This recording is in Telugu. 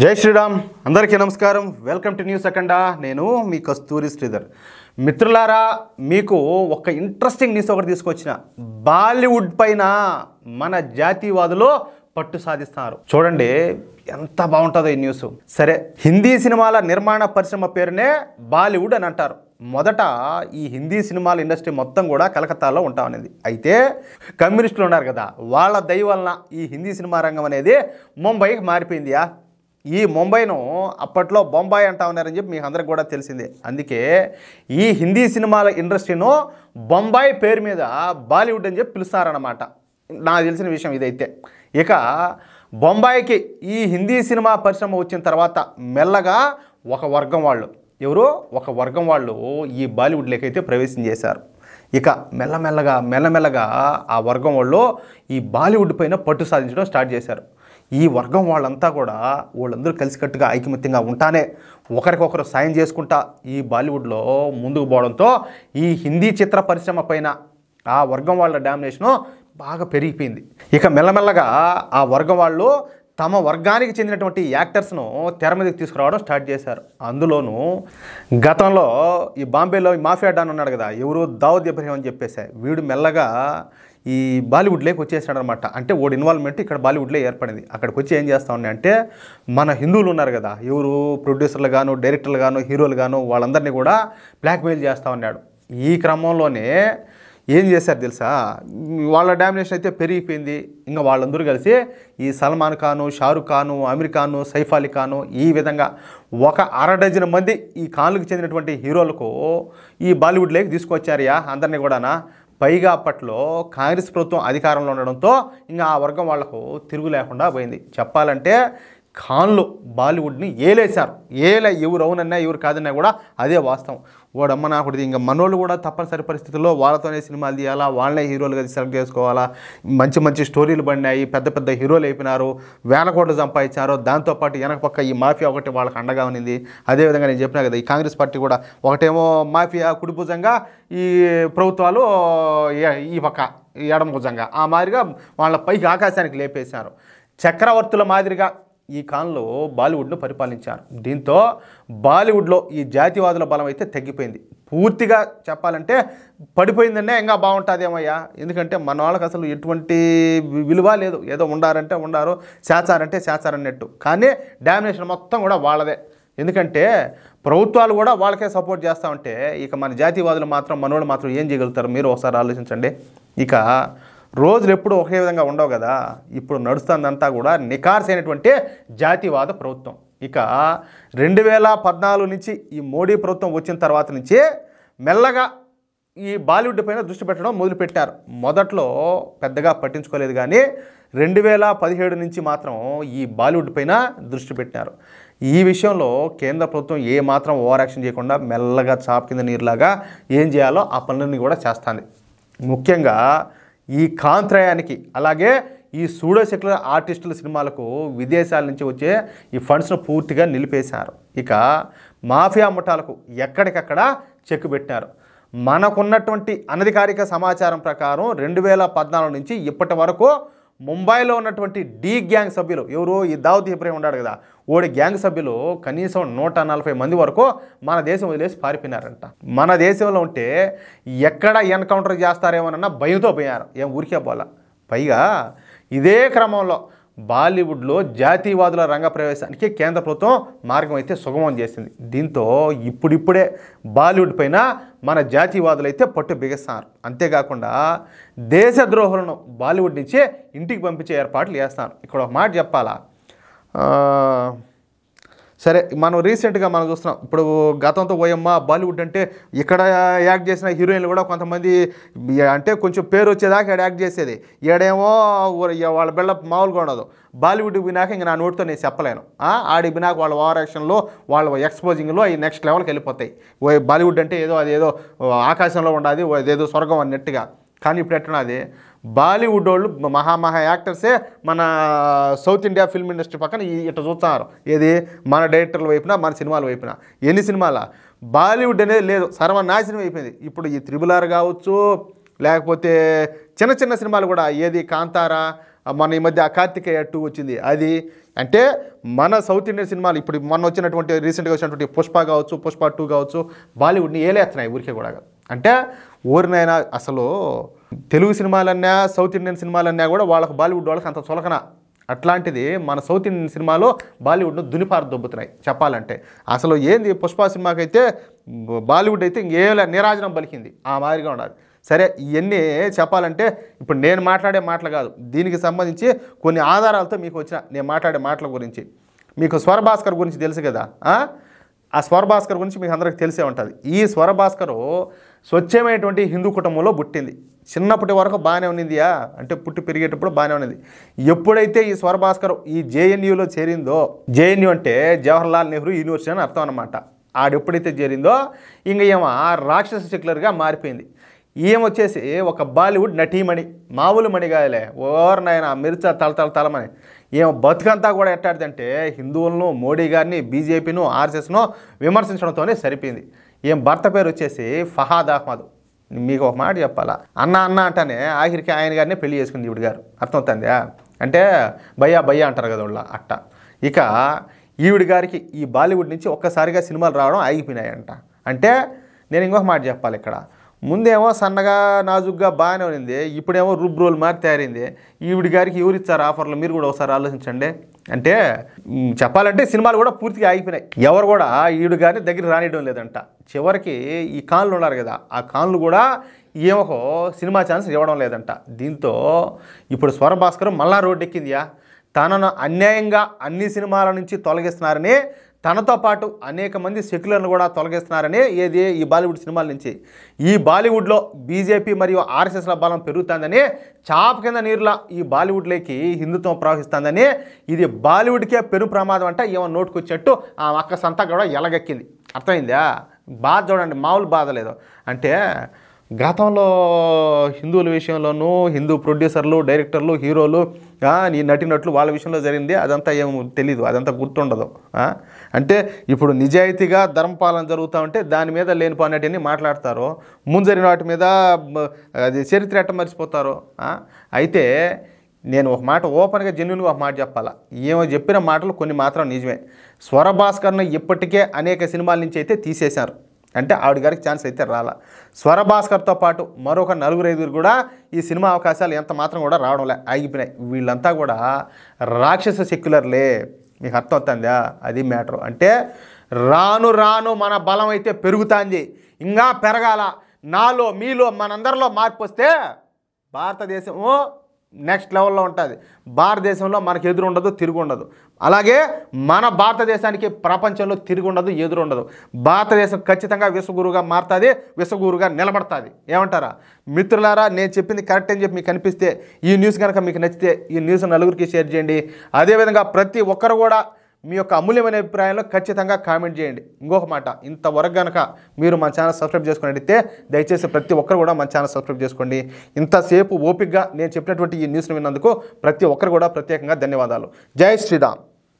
జై శ్రీరామ్ అందరికీ నమస్కారం. Welcome to news Akhanda. నేను మీ కస్తూరి శ్రీధర్. మిత్రులారా, మీకు ఒక ఇంట్రెస్టింగ్ న్యూస్ ఒకటి తీసుకొచ్చిన. బాలీవుడ్ పైన మన జాతీయవాదులు పట్టు సాధిస్తున్నారు. చూడండి ఎంత బాగుంటుందో ఈ న్యూస్. సరే, హిందీ సినిమాల నిర్మాణ పరిశ్రమ పేరునే బాలీవుడ్ అని అంటారు. మొదట ఈ హిందీ సినిమాల ఇండస్ట్రీ మొత్తం కూడా కలకత్తాలో ఉంటా అనేది. అయితే కమ్యూనిస్టులు ఉన్నారు కదా, వాళ్ళ దయ వలన ఈ హిందీ సినిమా రంగం అనేది ముంబైకి మారిపోయిందియా. ఈ ముంబైను అప్పట్లో బొంబాయి అంటా ఉన్నారని చెప్పి మీకు అందరికి కూడా తెలిసిందే. అందుకే ఈ హిందీ సినిమాల ఇండస్ట్రీను బొంబాయి పేరు మీద బాలీవుడ్ అని చెప్పి పిలుస్తారన్నమాట. నాకు తెలిసిన విషయం ఇదైతే. ఇక బొంబాయికి ఈ హిందీ సినిమా పరిశ్రమ వచ్చిన తర్వాత మెల్లగా ఒక వర్గం వాళ్ళు ఈ బాలీవుడ్లోకి అయితే ప్రవేశం చేశారు. ఇక మెల్లమెల్లగా ఆ వర్గం వాళ్ళు ఈ బాలీవుడ్ పైన పట్టు సాధించడం స్టార్ట్ చేశారు. ఈ వర్గం వాళ్ళందరూ కలిసికట్టుగా ఐకమత్యంగా ఉంటానే ఒకరికొకరు సాయం చేసుకుంటా ఈ బాలీవుడ్లో ముందుకు పోవడంతో ఈ హిందీ చిత్ర పరిశ్రమ పైన ఆ వర్గం వాళ్ళ డామినేషను బాగా పెరిగిపోయింది. ఇక మెల్లమెల్లగా ఆ వర్గం వాళ్ళు తమ వర్గానికి చెందినటువంటి యాక్టర్స్ను తెర మీదకి తీసుకురావడం స్టార్ట్ చేశారు. అందులోనూ గతంలో ఈ బాంబేలో ఈ మాఫియా డాన్ ఉన్నాడు కదా, ఎవరు దావుద్ ఇబ్రహీం అని చెప్పేసి, వీడు మెల్లగా ఈ బాలీవుడ్లోకి వచ్చేసాడు అనమాట. అంటే వాడి ఇన్వాల్వ్మెంట్ ఇక్కడ బాలీవుడ్లో ఏర్పడింది. అక్కడికి వచ్చి ఏం చేస్తా ఉన్నాయి అంటే, మన హిందువులు ఉన్నారు కదా, ఎవరు ప్రొడ్యూసర్లు గాను, డైరెక్టర్లు గాను, హీరోలు గాను, వాళ్ళందరినీ కూడా బ్లాక్మెయిల్ చేస్తూ ఉన్నాడు. ఈ క్రమంలోనే ఏం చేశారు తెలుసా, వాళ్ళ డామినేషన్ అయితే పెరిగిపోయింది. ఇంకా వాళ్ళందరూ కలిసి ఈ సల్మాన్ ఖాను, షారుఖ్ ఖాను, అమీర్ ఖాను, సైఫ్ అలీ ఖాను, ఈ విధంగా ఒక 6 డజన్ మంది ఈ ఖాన్లకు చెందినటువంటి హీరోలకు ఈ బాలీవుడ్లోకి తీసుకొచ్చారు అందరినీ కూడానా. పైగా అప్పట్లో కాంగ్రెస్ ప్రభుత్వం అధికారంలో ఉండడంతో ఇంకా ఆ వర్గం వాళ్లకు తిరుగు లేకుండా పోయింది. చెప్పాలంటే ఖాన్లు బాలీవుడ్ని ఏలేశారు. ఎవరు అవునన్నా ఎవరు కాదన్నా కూడా అదే వాస్తవం. వాడమ్మ నాకుడిది ఇంకా మనోళ్ళు కూడా తప్పనిసరి పరిస్థితుల్లో వాళ్ళతోనే సినిమాలు తీయాలా, వాళ్ళనే హీరోలుగా సెలెక్ట్ చేసుకోవాలా. మంచి స్టోరీలు పడినాయి, పెద్ద హీరోలు అయిపోయినారు, వేల కోట్లు సంపాదించారు. దాంతోపాటు వెనక పక్క ఈ మాఫియా ఒకటి వాళ్ళకి అండగా ఉన్నింది. అదేవిధంగా నేను చెప్పినా కదా, ఈ కాంగ్రెస్ పార్టీ కూడా ఒకటేమో మాఫియా కుడిభుజంగా, ఈ ప్రభుత్వాలు ఈ పక్క ఎడమ భుజంగా, ఆ మాదిరిగా వాళ్ళ పైకి ఆకాశానికి లేపేశారు. చక్రవర్తుల మాదిరిగా ఈ కాలంలో బాలీవుడ్ను పరిపాలించారు. దీంతో బాలీవుడ్లో ఈ జాతీయవాదుల బలం అయితే తగ్గిపోయింది. పూర్తిగా చెప్పాలంటే పడిపోయిందనే ఇంకా బాగుంటుందేమయ్యా. ఎందుకంటే మన వాళ్ళకి అసలు ఎటువంటి విలువ లేదు. ఏదో ఉండారంటే ఉండారు, చేచారంటే చేచారన్నట్టు. కానీ డామినేషన్ మొత్తం కూడా వాళ్ళదే. ఎందుకంటే ప్రభుత్వాలు కూడా వాళ్ళకే సపోర్ట్ చేస్తూ ఉంటే ఇక మన జాతీయవాదులు మాత్రం, మనోళ్ళు మాత్రం ఏం చేయగలుగుతారు మీరు ఒకసారి ఆలోచించండి. ఇక రోజులు ఎప్పుడు ఒకే విధంగా ఉండవు కదా. ఇప్పుడు నడుస్తుందంతా కూడా నికార్స్ అయినటువంటి జాతీయవాద ప్రభుత్వం. ఇక 2014 నుంచి ఈ మోడీ ప్రభుత్వం వచ్చిన తర్వాత నుంచి మెల్లగా ఈ బాలీవుడ్ పైన దృష్టి పెట్టడం మొదలుపెట్టారు. మొదట్లో పెద్దగా పట్టించుకోలేదు, కానీ 2017 నుంచి మాత్రం ఈ బాలీవుడ్ పైన దృష్టి పెట్టారు. ఈ విషయంలో కేంద్ర ప్రభుత్వం ఏ మాత్రం ఓవర్ యాక్షన్ చేయకుండా మెల్లగా చాప్ కింద నీరులాగా ఏం చేయాలో ఆ పనులన్నీ కూడా చేస్తుంది. ముఖ్యంగా ఈ కాంత్రయానికి, అలాగే ఈ సూడో సెక్యులర్ ఆర్టిస్టుల సినిమాలకు విదేశాల నుంచి వచ్చే ఈ ఫండ్స్ను పూర్తిగా నిలిపేశారు. ఇక మాఫియా ముఠాలకు ఎక్కడికక్కడ చెక్ పెట్టారు. మనకున్నటువంటి అనధికారిక సమాచారం ప్రకారం 2014 నుంచి ఇప్పటి వరకు ముంబైలో ఉన్నటువంటి డి గ్యాంగ్ సభ్యులు, ఎవరు ఈ దావుద్ ఇబ్రహీం ఉన్నాడు కదా, ఓడి గ్యాంగ్ సభ్యులు కనీసం 140 మంది వరకు మన దేశం వదిలేసి పారిపోయినారంట. మన దేశంలో ఉంటే ఎక్కడ ఎన్కౌంటర్ చేస్తారేమోనన్న భయంతో పోయారు, ఏం ఊరికే పోలా. పైగా ఇదే క్రమంలో బాలీవుడ్లో జాతీయవాదుల రంగ ప్రవేశానికి కేంద్ర ప్రభుత్వం మార్గం అయితే సుగమం చేసింది. దీంతో ఇప్పుడిప్పుడే బాలీవుడ్ పైన మన జాతీయవాదులు అయితే పట్టు బిగిస్తున్నారు. అంతేకాకుండా దేశద్రోహులను బాలీవుడ్ నుంచే ఇంటికి పంపించే ఏర్పాట్లు చేస్తున్నారు. ఇక్కడ ఒక మాట చెప్పాలా, సరే మనం రీసెంట్గా మనం చూస్తున్నాం. ఇప్పుడు గతంతో పోయమ్మ బాలీవుడ్ అంటే ఇక్కడ యాక్ట్ చేసిన హీరోయిన్లు కూడా కొంతమంది అంటే కొంచెం పేరు వచ్చేదాకా ఇక్కడ యాక్ట్ చేసేది. ఈడేమో వాళ్ళ బిల్డప్ మామూలుగా ఉండదు. బాలీవుడ్ వినాక ఇంక నా నోటితో నేను చెప్పలేను. ఆడి వినాక వాళ్ళ ఓవర్ యాక్షన్లో, వాళ్ళ ఎక్స్పోజింగ్లో అవి నెక్స్ట్ లెవెల్కి వెళ్ళిపోతాయి. బాలీవుడ్ అంటే అదేదో ఆకాశంలో ఉండాలి, అదేదో స్వర్గం అన్నట్టుగా. కానీ ఇప్పుడు ఎట్టున్నది, బాలీవుడ్ వాళ్ళు మహా యాక్టర్సే మన సౌత్ ఇండియా ఫిల్మ్ ఇండస్ట్రీ పక్కన ఇట్లా చూస్తున్నారు. ఏది మన డైరెక్టర్ల వైపున, మన సినిమాల వైపున. ఎన్ని సినిమాల బాలీవుడ్ అనేది లేదు, సర్వనాశనం అయిపోయింది. ఇప్పుడు ఈ 3RR కావచ్చు, లేకపోతే చిన్న సినిమాలు కూడా, ఏది కాంతారా, మన ఈ మధ్య కార్తికేయ 2 వచ్చింది అది. అంటే మన సౌత్ ఇండియన్ సినిమాలు ఇప్పుడు మొన్న వచ్చినటువంటి రీసెంట్గా వచ్చినటువంటి పుష్ప కావచ్చు, పుష్ప 2 కావచ్చు, బాలీవుడ్ని ఏలేస్తున్నాయి ఊరికే కూడా. అంటే ఊరినైనా అసలు తెలుగు సినిమాలన్నా సౌత్ ఇండియన్ సినిమాలన్నా కూడా వాళ్ళకి బాలీవుడ్ వాళ్ళకి అంత చులకన. అట్లాంటిది మన సౌత్ ఇండియన్ సినిమాలో బాలీవుడ్ను దునిపారు దొబ్బుతున్నాయి చెప్పాలంటే. అసలు ఏంది పుష్ప సినిమాకైతే బాలీవుడ్ అయితే ఇంకేలా నీరాజనం పలికింది ఆ మాదిరిగా ఉండాలి. సరే ఇవన్నీ చెప్పాలంటే ఇప్పుడు నేను మాట్లాడే మాటలు కాదు, దీనికి సంబంధించి కొన్ని ఆధారాలతో మీకు వచ్చిన నేను మాట్లాడే మాటల గురించి. మీకు స్వరభాస్కర్ గురించి తెలుసు కదా, ఆ స్వరభాస్కర్ గురించి మీకు అందరికీ తెలిసే ఉంటుంది. ఈ స్వరభాస్కరు స్వచ్ఛమైనటువంటి హిందూ కుటుంబంలో పుట్టింది. చిన్నప్పటి వరకు బాగానే ఉన్నిందియా, అంటే పుట్టి పెరిగేటప్పుడు బాగానే ఉన్నది. ఎప్పుడైతే ఈ స్వరభాస్కర్ ఈ జేఎన్యూలో చేరిందో, జేఎన్యూ అంటే జవహర్లాల్ నెహ్రూ యూనివర్సిటీ అని అర్థం అనమాట, ఆడెప్పుడైతే చేరిందో ఇంక ఏమో రాక్షస సెక్యులర్గా మారిపోయింది. ఏమొచ్చేసి ఒక బాలీవుడ్ నటీమణి, మామూలు మణిగాయలే, ఓర్నైనా మిర్చా తలమని. ఏమో బతుకంతా కూడా ఎట్టాడిదంటే హిందువులను, మోడీ గారిని, బీజేపీను, ఆర్ఎస్ఎస్ను విమర్శించడంతోనే సరిపోయింది. ఏం భర్త పేరు వచ్చేసి ఫహాద్ అహ్మద్. మీకు ఒక మాట చెప్పాలా, అన్న అంటానే ఆఖరికి ఆయన గారినే పెళ్లి చేసుకుంది ఈవిడ గారు. అర్థమవుతుందా? అంటే భయ్యా అంటారు కదా వాళ్ళ అట్ట. ఇక ఈవిడ గారికి ఈ బాలీవుడ్ నుంచి ఒక్కసారిగా సినిమాలు రావడం ఆగిపోయినాయంట. అంటే నేను ఇంకొక మాట చెప్పాలి ఇక్కడ, ముందేమో సన్నగా నాజుగ్గా బాగానే ఉన్నింది, ఇప్పుడేమో రుబ్రోలు మారి తయారైంది. ఈవిడి గారికి ఎవరిచ్చారు ఆఫర్లు మీరు కూడా ఒకసారి ఆలోచించండి. అంటే చెప్పాలంటే సినిమాలు కూడా పూర్తిగా ఆగిపోయినాయి. ఎవరు కూడా ఈవిడ గారిని దగ్గర రానియడం లేదంట. చివరికి ఈ కాన్లు ఉన్నారు కదా, ఆ కాన్లు కూడా ఏమో సినిమా ఛాన్స్ ఇవ్వడం లేదంట. దీంతో ఇప్పుడు స్వరభాస్కర్ మళ్ళా రోడ్డు ఎక్కిందియా. తనను అన్యాయంగా అన్ని సినిమాల నుంచి తొలగిస్తున్నారని, తనతో పాటు అనేక మంది సెక్యులర్లు కూడా తొలగిస్తున్నారని ఏది ఈ బాలీవుడ్ సినిమాల నుంచి. ఈ బాలీవుడ్లో బీజేపీ మరియు ఆర్ఎస్ఎస్ల బలం పెరుగుతుందని, చాప కింద నీరులా ఈ బాలీవుడ్లోకి హిందుత్వం ప్రవహిస్తుందని, ఇది బాలీవుడ్కే పెను ప్రమాదం అంట. ఏమో నోటుకొచ్చేట్టు ఆ అక్క సంతా కూడా ఎలగెక్కింది. అర్థమైందా? బాధ చూడండి, మామూలు బాధ లేదు. అంటే గతంలో హిందువుల విషయంలోనూ హిందూ ప్రొడ్యూసర్లు, డైరెక్టర్లు, హీరోలు, నీ నటినట్లు వాళ్ళ విషయంలో జరిగింది అదంతా ఏమో తెలీదు, అదంతా గుర్తుండదు. అంటే ఇప్పుడు నిజాయితీగా ధర్మపాలన జరుగుతూ ఉంటే దాని మీద లేనిపోయినట్టుని మాట్లాడతారు, ముందు జరిగిన వాటి మీద అది చరిత్ర ఎట్ట మర్చిపోతారు. అయితే నేను ఒక మాట ఓపెన్గా జెన్యూన్గా ఒక మాట చెప్పాలా, ఏమో చెప్పిన మాటలు కొన్ని మాత్రం నిజమే. స్వరభాస్కర్ను ఇప్పటికే అనేక సినిమాల నుంచి అయితే తీసేశారు. అంటే ఆవిడ గారికి ఛాన్స్ అయితే రాలా. స్వరభాస్కర్తో పాటు మరొక 4-5 కూడా ఈ సినిమా అవకాశాలు ఎంత మాత్రం కూడా రావడంలే, ఆగిపోయినాయి. వీళ్ళంతా కూడా రాక్షస సెక్యులర్లే. మీకు అర్థం అవుతుందా? అది మ్యాటర్. అంటే రాను మన బలం అయితే పెరుగుతుంది, ఇంకా పెరగాల. నాలో మీలో మనందరిలో మార్పు వస్తే భారతదేశము నెక్స్ట్ లెవెల్లో ఉంటుంది. భారతదేశంలో మనకు ఎదురు ఉండదు, తిరుగు ఉండదు. అలాగే మన భారతదేశానికి ప్రపంచంలో తిరిగి ఉండదు, ఎదురు ఉండదు. భారతదేశం ఖచ్చితంగా విశ్వగురువుగా మారుతుంది, విశ్వగురువుగా నిలబడుతుంది. ఏమంటారా మిత్రులారా? నేను చెప్పింది కరెక్ట్ అని చెప్పి మీకు అనిపిస్తే, ఈ న్యూస్ కనుక మీకు నచ్చితే ఈ న్యూస్ నలుగురికి షేర్ చేయండి. అదేవిధంగా ప్రతి ఒక్కరు కూడా మీ యొక్క అమూల్యమైన అభిప్రాయంలో ఖచ్చితంగా కామెంట్ చేయండి. ఇంకొక మాట, ఇంతవరకు కనుక మీరు మన ఛానల్ సబ్స్క్రైబ్ చేసుకున్నట్టయితే దయచేసి ప్రతి ఒక్కరు కూడా మన ఛానల్ సబ్స్క్రైబ్ చేసుకోండి. ఇంతసేపు ఓపికగా నేను చెప్పినటువంటి ఈ న్యూస్ని విన్నందుకు ప్రతి ఒక్కరు కూడా ప్రత్యేకంగా ధన్యవాదాలు. జై శ్రీరామ్.